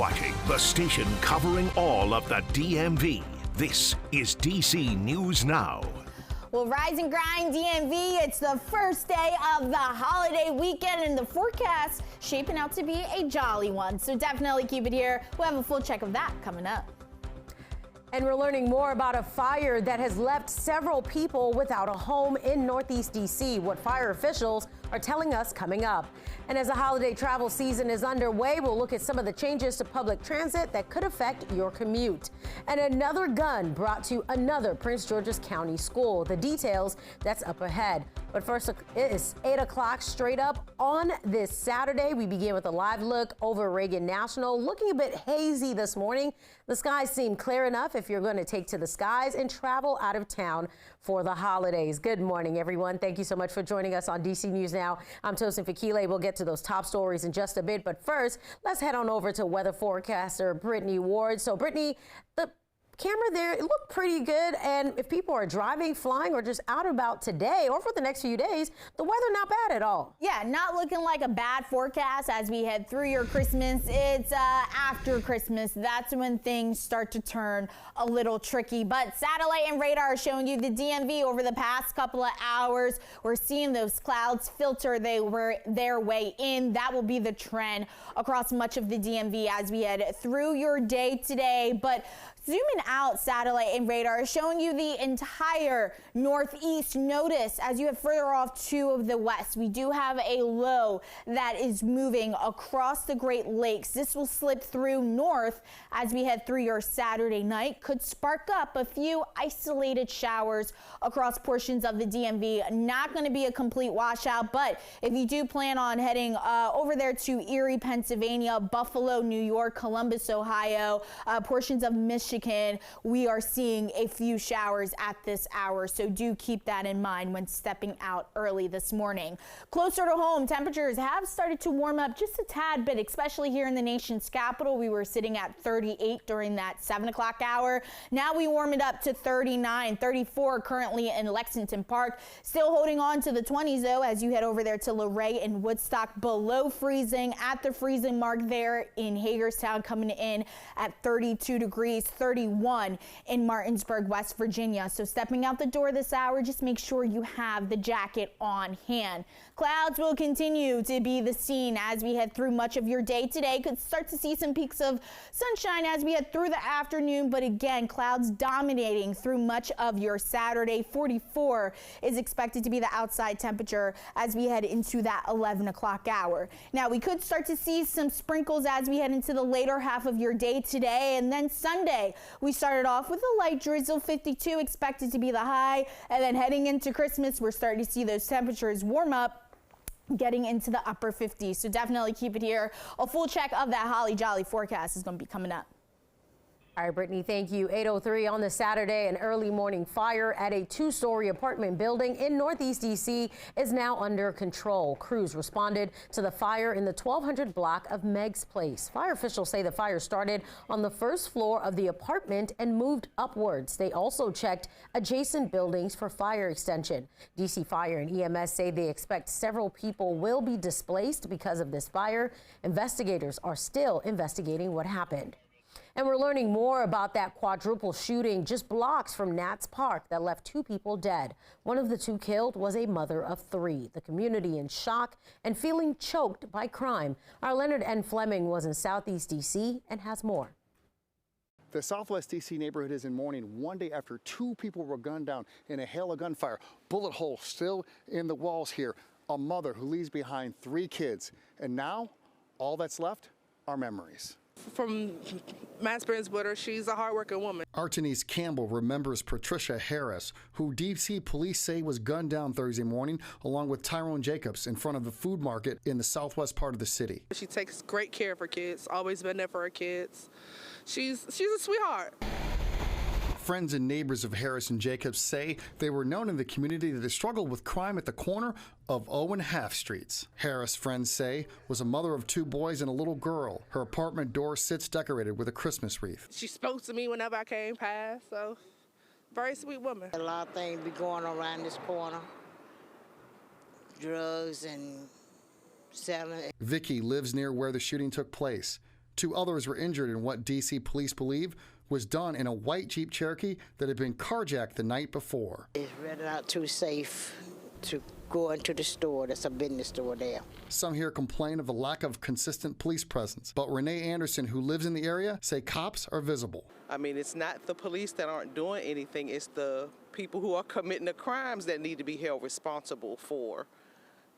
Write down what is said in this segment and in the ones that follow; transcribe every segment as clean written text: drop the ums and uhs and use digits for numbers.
watching the station covering all of the DMV. This is DC News Now. Well, Rise and Grind DMV, it's the first day of the holiday weekend and the forecast shaping out to be a jolly one. So definitely keep it here. We'll have a full check of that coming up. And we're learning more about a fire that has left several people without a home in Northeast DC, what fire officials are telling us coming up. And as the holiday travel season is underway, we'll look at some of the changes to public transit that could affect your commute. And another gun brought to another Prince George's County school. The details, that's up ahead. But first, it is 8 o'clock straight up on this Saturday. We begin with a live look over Reagan National. Looking a bit hazy this morning. The skies seem clear enough if you're going to take to the skies and travel out of town for the holidays. Good morning, everyone. Thank you so much for joining us on DC News Now. I'm Tosin Fakile. We'll get to those top stories in just a bit. But first, let's head on over to weather forecaster Brittany Ward. So, Brittany, the camera there, it looked pretty good. And if people are driving, flying, or just out and about today or for the next few days, the weather not bad at all. Yeah, not looking like a bad forecast as we head through your Christmas. It's after Christmas. That's when things start to turn a little tricky. But satellite and radar are showing you the DMV over the past couple of hours. We're seeing those clouds filter their way in. That will be the trend across much of the DMV as we head through your day today. But zooming out, satellite and radar is showing you the entire northeast. Notice as you head further off to the west, we do have a low that is moving across the Great Lakes. This will slip through north as we head through your Saturday night. Could spark up a few isolated showers across portions of the DMV. Not going to be a complete washout, but if you do plan on heading over there to Erie, Pennsylvania, Buffalo, New York, Columbus, Ohio, portions of Michigan, we are seeing a few showers at this hour, so do keep that in mind when stepping out early this morning. Closer to home, temperatures have started to warm up just a tad bit, especially here in the nation's capital. We were sitting at 38 during that 7 o'clock hour. Now we warm it up to 39, 34 currently in Lexington Park. Still holding on to the 20s though as you head over there to Luray and Woodstock, below freezing, at the freezing mark there in Hagerstown, coming in at 32 degrees, 31 in Martinsburg, West Virginia. So stepping out the door this hour, just make sure you have the jacket on hand. Clouds will continue to be the scene as we head through much of your day today. Could start to see some peaks of sunshine as we head through the afternoon, but again, clouds dominating through much of your Saturday. 44 is expected to be the outside temperature as we head into that 11 o'clock hour. Now, we could start to see some sprinkles as we head into the later half of your day today, and then Sunday, we started off with a light drizzle, 52 expected to be the high, and then heading into Christmas, we're starting to see those temperatures warm up, getting into the upper 50s. So definitely keep it here. A full check of that holly jolly forecast is going to be coming up. All right, Brittany, thank you. 8:03 on the Saturday, an early morning fire at a two-story apartment building in Northeast DC is now under control. Crews responded to the fire in the 1200 block of Meg's Place. Fire officials say the fire started on the first floor of the apartment and moved upwards. They also checked adjacent buildings for fire extension. DC Fire and EMS say they expect several people will be displaced because of this fire. Investigators are still investigating what happened. And we're learning more about that quadruple shooting just blocks from Nats Park that left two people dead. One of the two killed was a mother of three. The community in shock and feeling choked by crime. Our Leonard N. Fleming was in Southeast D.C. and has more. The Southwest D.C. neighborhood is in mourning one day after two people were gunned down in a hail of gunfire. Bullet holes still in the walls here. A mother who leaves behind three kids. And now all that's left are memories. From my experience with her, she's a hardworking woman. Artenise Campbell remembers Patricia Harris, who DC police say was gunned down Thursday morning, along with Tyrone Jacobs in front of a food market in the southwest part of the city. She takes great care of her kids, always been there for her kids. She's a sweetheart. Friends and neighbors of Harris and Jacobs say they were known in the community that they struggled with crime at the corner of O and Half Streets. Harris, friends say, was a mother of two boys and a little girl. Her apartment door sits decorated with a Christmas wreath. She spoke to me whenever I came past, so very sweet woman. A lot of things be going on around this corner. Drugs and selling. Vicky lives near where the shooting took place. 2 others were injured in what D.C. police believe was done in a white Jeep Cherokee that had been carjacked the night before. It's really not too safe to go into the store. There's a business store there. Some here complain of the lack of consistent police presence, but Renee Anderson, who lives in the area, say cops are visible. I mean, it's not the police that aren't doing anything, it's the people who are committing the crimes that need to be held responsible for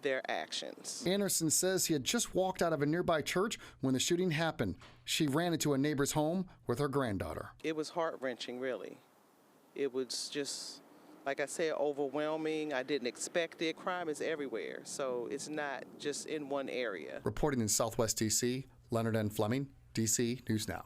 their actions. Anderson says he had just walked out of a nearby church when the shooting happened. She ran into a neighbor's home with her granddaughter. It was heart-wrenching, really. It was just, like I said, overwhelming. I didn't expect it. Crime is everywhere, so it's not just in one area. Reporting in Southwest D.C., Leonard N. Fleming, D.C. News Now.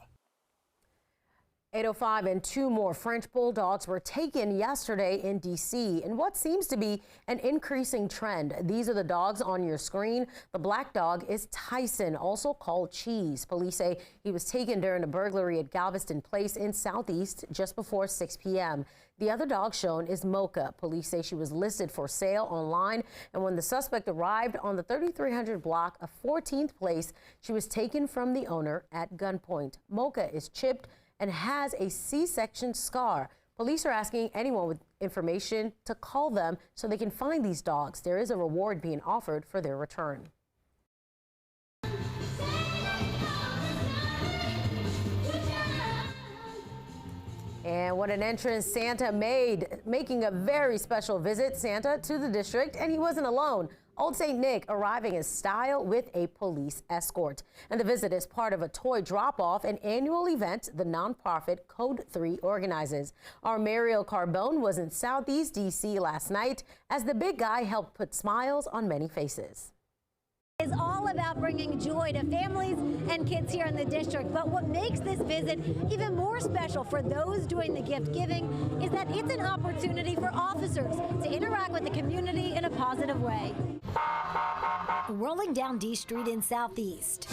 8:05 and 2 more French Bulldogs were taken yesterday in D.C. in what seems to be an increasing trend. These are the dogs on your screen. The black dog is Tyson, also called Cheese. Police say he was taken during a burglary at Galveston Place in Southeast just before 6 p.m. The other dog shown is Mocha. Police say she was listed for sale online, and when the suspect arrived on the 3300 block of 14th Place, she was taken from the owner at gunpoint. Mocha is chipped and has a C-section scar. Police are asking anyone with information to call them so they can find these dogs. There is a reward being offered for their return. And what an entrance Santa made, making a very special visit, Santa, to the district, and he wasn't alone. Old St. Nick arriving in style with a police escort. And the visit is part of a toy drop-off, an annual event the nonprofit Code 3 organizes. Our Mariel Carbone was in Southeast D.C. last night as the big guy helped put smiles on many faces. Is all about bringing joy to families and kids here in the district. But what makes this visit even more special for those doing the gift giving is that it's an opportunity for officers to interact with the community in a positive way. Rolling down D Street in Southeast.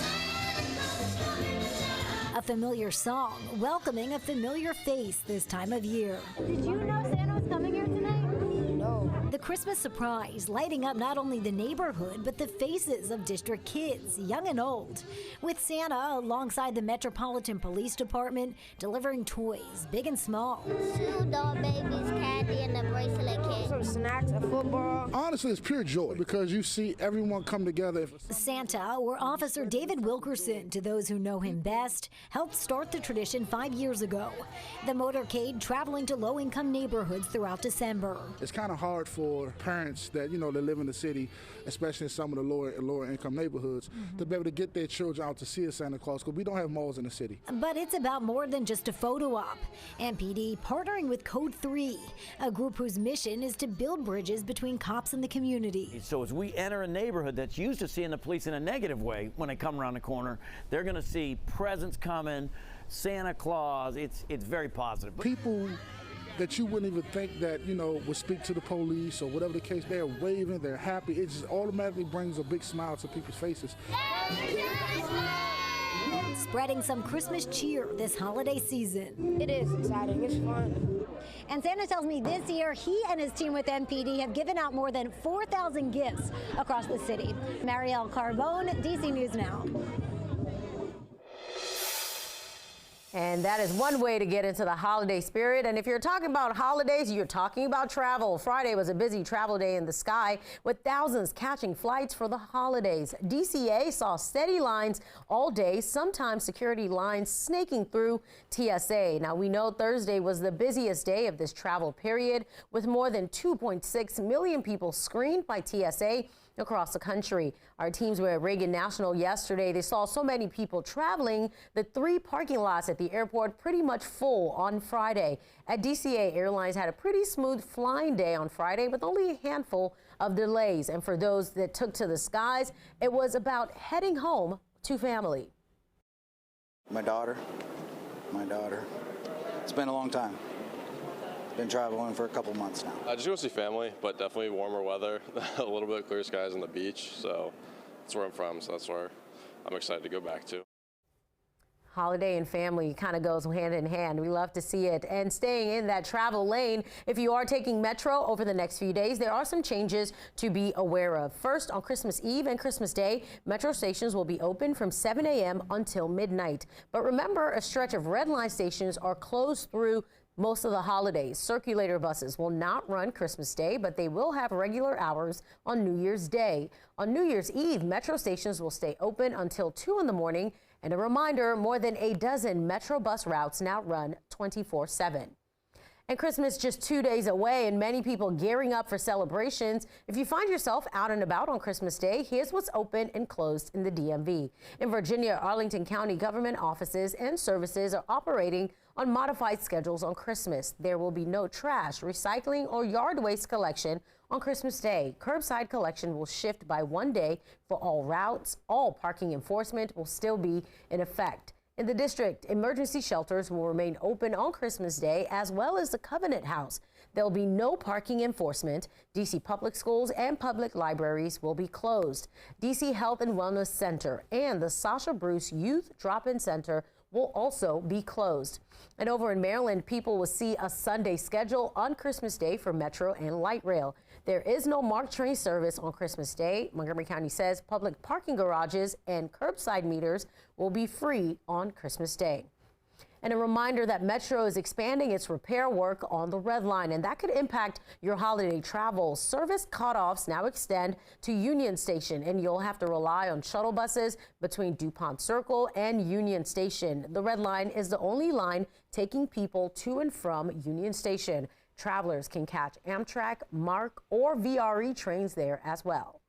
A familiar song welcoming a familiar face this time of year. Did you know Santa was coming here tonight? No. The Christmas surprise lighting up not only the neighborhood, but the faces of district kids, young and old. With Santa alongside the Metropolitan Police Department, delivering toys, big and small. 2 doll babies, candy, and a bracelet case. Some snacks, a football. Honestly, it's pure joy because you see everyone come together. Santa, or Officer David Wilkerson, to those who know him best, helped start the tradition 5 years ago. The motorcade traveling to low-income neighborhoods throughout December. It's kind of hard for parents that, that live in the city, especially in some of the lower income neighborhoods, to be able to get their children out to see a Santa Claus because we don't have malls in the city. But it's about more than just a photo op. MPD partnering with Code 3, a group whose mission is to build bridges between cops and the community. So as we enter a neighborhood that's used to seeing the police in a negative way when they come around the corner, they're going to see presents coming, Santa Claus. It's very positive. People that you wouldn't even think that, would speak to the police or whatever the case, they're waving, they're happy. It just automatically brings a big smile to people's faces. Spreading some Christmas cheer this holiday season. It is exciting, it's fun. And Santa tells me this year he and his team with MPD have given out more than 4,000 gifts across the city. Mariel Carbone, DC News Now. And that is one way to get into the holiday spirit. And if you're talking about holidays, you're talking about travel. Friday was a busy travel day in the sky with thousands catching flights for the holidays. DCA saw steady lines all day, sometimes security lines snaking through TSA. Now, we know Thursday was the busiest day of this travel period with more than 2.6 million people screened by TSA across the country. Our teams were at Reagan National yesterday. They saw so many people traveling, the 3 parking lots at the airport pretty much full on Friday. At DCA, airlines had a pretty smooth flying day on Friday with only a handful of delays. And for those that took to the skies, it was about heading home to family. My daughter. It's been a long time. Been traveling for a couple months now. I just go see family, but definitely warmer weather, a little bit clear skies on the beach. So that's where I'm from. So that's where I'm excited to go back to. Holiday and family kind of goes hand in hand. We love to see it. And staying in that travel lane, if you are taking Metro over the next few days, there are some changes to be aware of. First, on Christmas Eve and Christmas Day, Metro stations will be open from 7 a.m. until midnight. But remember, a stretch of red line stations are closed through most of the holidays. Circulator buses will not run Christmas Day, but they will have regular hours on New Year's Day. On New Year's Eve, Metro stations will stay open until 2 in the morning. And a reminder, more than a dozen Metro bus routes now run 24/7. And Christmas just 2 days away, and many people gearing up for celebrations. If you find yourself out and about on Christmas Day, here's what's open and closed in the DMV. In Virginia, Arlington County government offices and services are operating on modified schedules on Christmas. There will be no trash, recycling, or yard waste collection on Christmas Day. Curbside collection will shift by 1 day for all routes. All parking enforcement will still be in effect. In the district, emergency shelters will remain open on Christmas Day, as well as the Covenant House. There'll be no parking enforcement. DC public schools and public libraries will be closed. DC Health and Wellness Center and the Sasha Bruce Youth Drop-In Center will also be closed. And over in Maryland, people will see a Sunday schedule on Christmas Day for Metro and Light Rail. There is no MARC train service on Christmas Day. Montgomery County says public parking garages and curbside meters will be free on Christmas Day. And a reminder that Metro is expanding its repair work on the Red Line, and that could impact your holiday travel. Service cutoffs now extend to Union Station, and you'll have to rely on shuttle buses between DuPont Circle and Union Station. The Red Line is the only line taking people to and from Union Station. Travelers can catch Amtrak, MARC, or VRE trains there as well.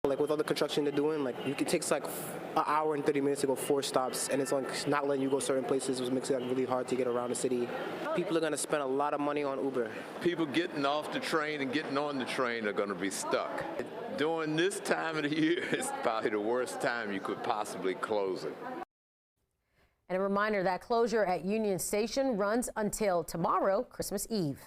Like with all the construction they're doing, like it takes like an hour and 30 minutes to go 4 stops, and it's like not letting you go certain places, which makes it really hard to get around the city. People are going to spend a lot of money on Uber. People getting off the train and getting on the train are going to be stuck. During this time of the year, it's probably the worst time you could possibly close it. And a reminder that closure at Union Station runs until tomorrow, Christmas Eve.